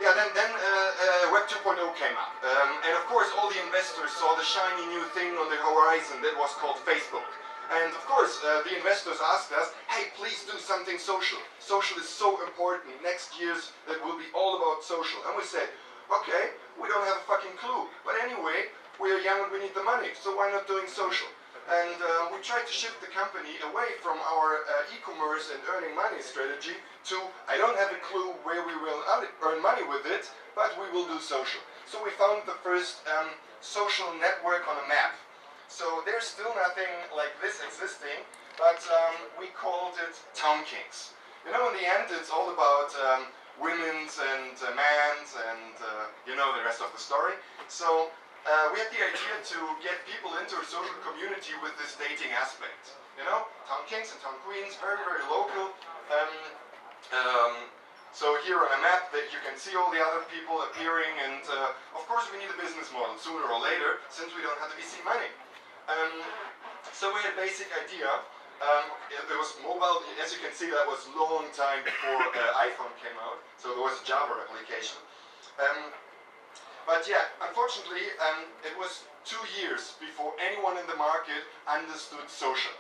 Yeah, then Web 2.0 came up. And of course, all the investors saw the shiny new thing on the horizon that was called Facebook. And of course, the investors asked us, hey, please do something social. Social is so important. Next year's, that will be all about social. And we said, okay, we don't have a fucking clue. But anyway, we are young and we need the money, so why not doing social? And we tried to shift the company away from our e-commerce and earning money strategy to, I don't have a clue where we will earn money with it, but we will do social. So we found the first social network on a map. So there's still nothing like this existing, but we called it Town Kings. You know, in the end, it's all about women's and men's and you know the rest of the story. So we had the idea to get people into a social community with this dating aspect. You know, Town Kings and Town Queens, very, very local. So here on a map that you can see all the other people appearing, and of course we need a business model sooner or later, since we don't have the VC money. So we had a basic idea. There was mobile, as you can see, that was a long time before iPhone came out, so there was a Java application. But yeah, unfortunately, it was 2 years before anyone in the market understood social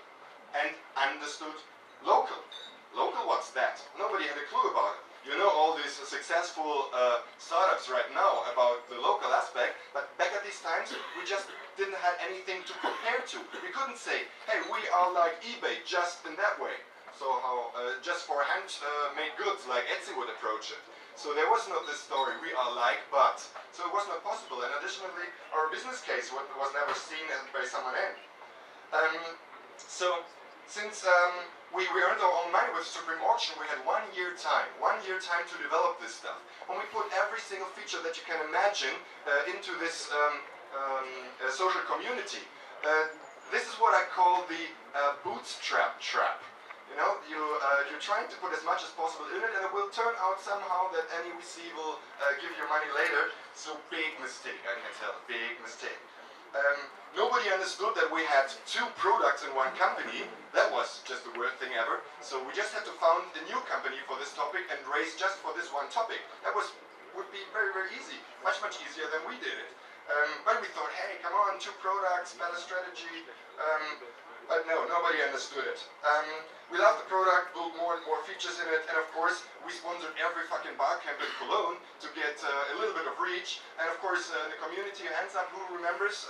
and understood local. Local, what's that? Nobody had a clue about it. You know all these successful startups right now about the local aspect, but back at these times, we just didn't have anything to compare to. We couldn't say, hey, we are like eBay, just in that way. So how, just for handmade goods, like Etsy would approach it. So there was not this story, we are like, but. So it was not possible, and additionally, our business case was never seen by someone else. So, since we earned our own money with Supreme Auction, we had 1 year time to develop this stuff. And we put every single feature that you can imagine into this social community. This is what I call the bootstrap trap. You know, you're trying to put as much as possible in it, and it will turn out somehow that any VC will give you money later. So big mistake, I can tell, big mistake. Nobody understood that we had 2 products in one company. That was just the worst thing ever. So we just had to found a new company for this topic and raise just for this one topic. That would be very, very easy, much easier than we did it. But we thought, hey, come on, 2 products, better strategy. But no, nobody understood it. We loved the product, built more and more features in it, and of course, we sponsored every fucking bar camp in Cologne to get a little bit of reach. And of course, the community, hands up, who remembers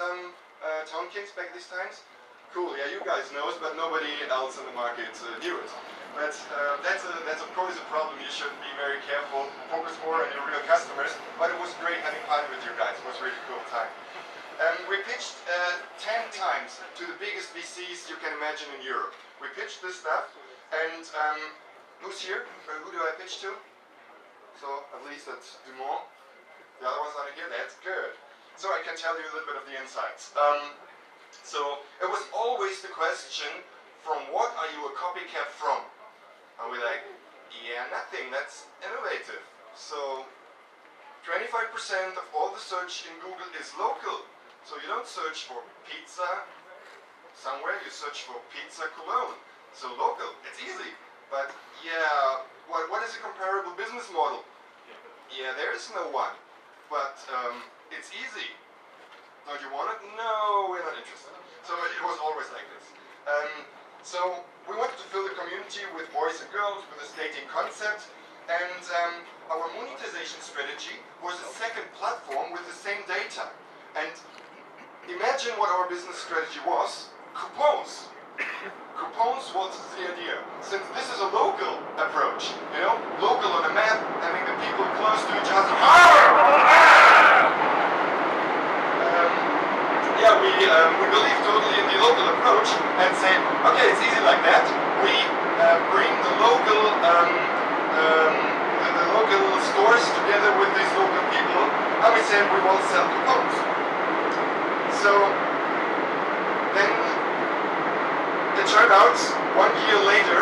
Town Kings back these times? Cool, yeah, you guys know it, but nobody else in the market knew it. But that's of course a problem. You should be very careful, focus more on your real customers. But it was great having fun with you guys. It was a really cool time. We pitched 10 times to the biggest VCs you can imagine in Europe. We pitched this stuff, and who's here? Who do I pitch to? So at least that's Dumont. The other ones aren't here. That's good. So I can tell you a little bit of the insights. So it was always the question, from what are you a copycat from? And we're like, yeah, nothing. That's innovative. So 25% of all the search in Google is local. So you don't search for pizza somewhere, you search for pizza Cologne. So local, it's easy. But yeah, what is a comparable business model? Yeah, there is no one. But it's easy. Don't you want it? No, we're not interested. So it was always like this. So we wanted to fill the community with boys and girls, with a dating concept. And our monetization strategy was a second platform with the same data. And imagine what our business strategy was. Coupons. Coupons was the idea. Since this is a local approach, you know, local on a map, having the people close to each other. Yeah, we believe totally in the local approach and say, okay, it's easy like that. We bring the local stores together with these local people, and we say we will sell coupons. So then it turned out 1 year later,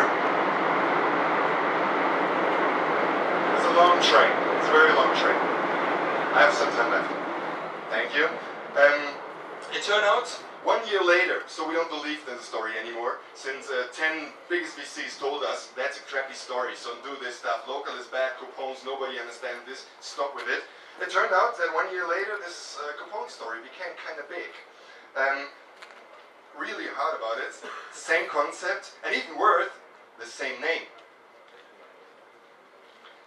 it's a long train. It's a very long train. I have some time left. Thank you. It turned out 1 year later, so we don't believe in the story anymore, since 10 biggest VCs told us that's a crappy story, so do this stuff, local is bad, coupons, nobody understands this, stop with it. It turned out that 1 year later this coupon story became kind of big. Really hard about it, same concept, and even worse, the same name.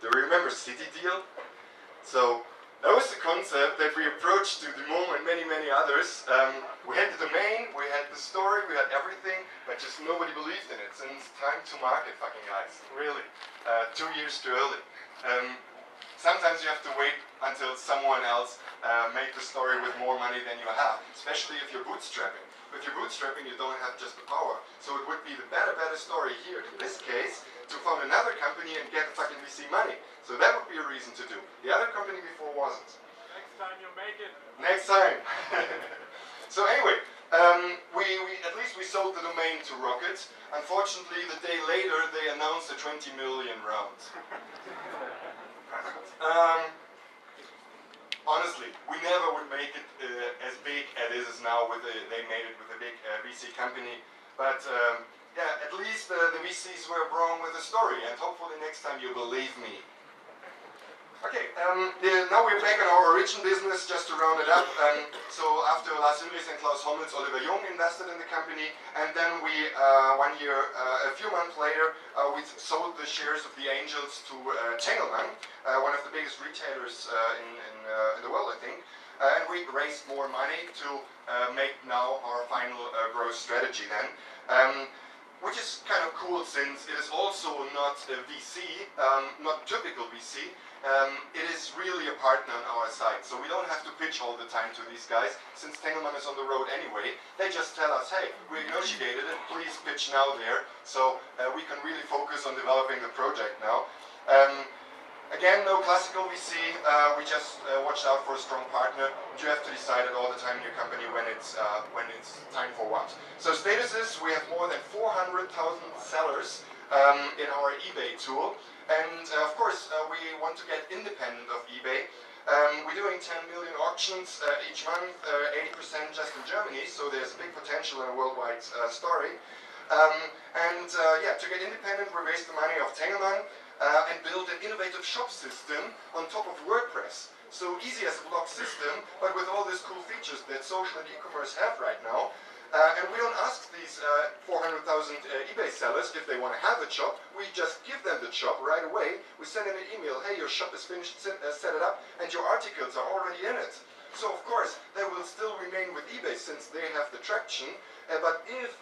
Do you remember City Deal? So that was the concept that we approached to Dumont and many others. We had the domain, we had the story, we had everything, but just nobody believed in it. Since time to market, fucking guys, really. 2 years too early. Sometimes you have to wait until someone else made the story with more money than you have, especially if you're bootstrapping. If you're bootstrapping, you don't have just the power. So it would be the better story here, in this case, to found another company and get fucking VC money. So that would be a reason to do. The other company before wasn't. Next time you make it. Next time. So anyway, at least we sold the domain to Rocket. Unfortunately, the day later they announced a 20 million round. Honestly, we never would make it as big as it is now. They made it with a big VC company, but yeah, at least the VCs were wrong with the story, and hopefully next time you believe me. Okay, now we're back on our origin business, just to round it up. So after Lars Hinrichs and Klaus Hommels, Oliver Jung invested in the company, and then we, a few months later, we sold the shares of the angels to Tengelmann, one of the biggest retailers in the world, I think. And we raised more money to make now our final growth strategy then. Which is kind of cool, since it is also not a VC, not typical VC. It is really a partner on our side, so we don't have to pitch all the time to these guys. Since Tengelmann is on the road anyway, they just tell us, hey, we negotiated it, please pitch now there. So we can really focus on developing the project now. Again, no classical VC, we just watched out for a strong partner. You have to decide it all the time in your company when it's time for what. So status is, we have more than 400,000 sellers in our eBay tool. And of course, we want to get independent of eBay. We're doing 10 million auctions each month, 80% just in Germany, so there's a big potential in a worldwide story. Yeah, to get independent, we raised the money of Tengelmann and build an innovative shop system on top of WordPress. So easy as a blog system, but with all these cool features that social and e-commerce have right now. And we don't ask these 400,000 eBay sellers if they want to have a shop. We just give them the shop right away. We send in an email, hey, your shop is finished, set it up, and your articles are already in it. So of course, they will still remain with eBay since they have the traction. But if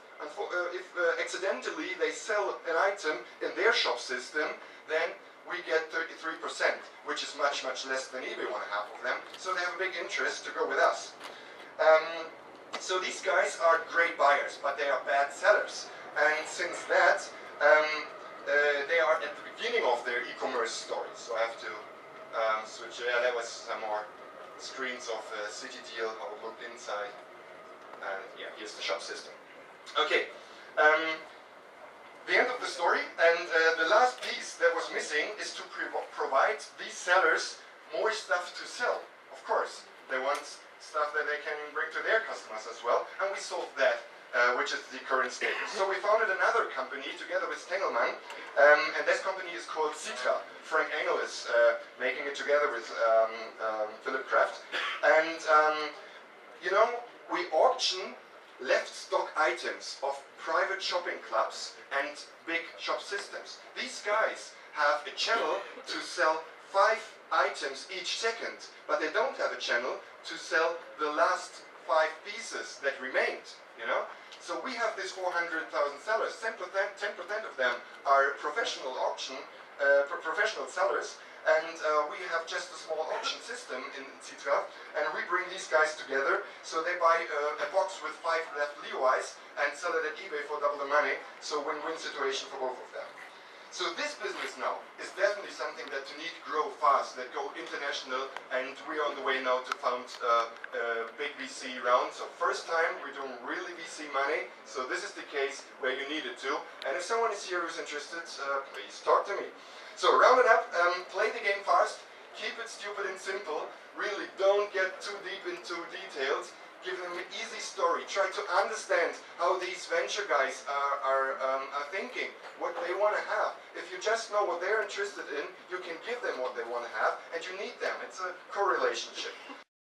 accidentally they sell an item in their shop system, then we get 33%, which is much less than eBay want to have of them. So they have a big interest to go with us. So these guys are great buyers, but they are bad sellers. And since that, they are at the beginning of their e-commerce story. So I have to switch. Yeah, that was some more screens of City Deal, how it looked inside. And yeah, here's the shop system. Okay. The end of the story, and the last piece that was missing is to provide these sellers more stuff to sell. Of course, they want stuff that they can bring to their customers as well, and we solved that, which is the current status. So we founded another company together with Tengelmann, and this company is called Citra. Frank Engel is making it together with Philipp Kraft, and you know, we auction left stock items of private shopping clubs and big shop systems. These guys have a channel to sell 5 items each second, but they don't have a channel to sell the last 5 pieces that remained, you know? So we have these 400,000 sellers, 10% of them are professional professional sellers, and we have just a small auction system in Citra, and we bring these guys together, so they buy a box with 5 left LEOIs and sell it at eBay for double the money, so win-win situation for both of them. So this business now is definitely something that you need to grow fast, that go international, and we're on the way now to found a big VC round. So first time we're doing really VC money, so this is the case where you need it to, and if someone is here who's interested, please talk to me. So round it up, play the game fast, keep it stupid and simple, really don't get too deep into details, give them an easy story, try try to understand how these venture guys are thinking, what they want to have. If you just know what they're interested in, you can give them what they want to have, and you need them. It's a correlationship.